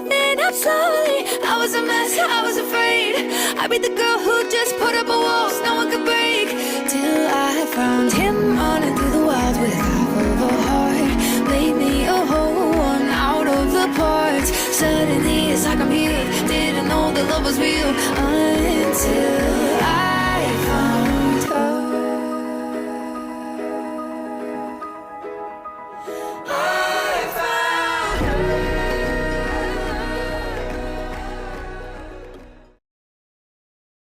giving up slowly. I was a mess, I was afraid. I'd be the girl who just put up a wall no one could break. Till I found him running through the wild with half of a heart. Made me a whole one out of the parts. Suddenly it's like I'm here. Didn't know that love was real until I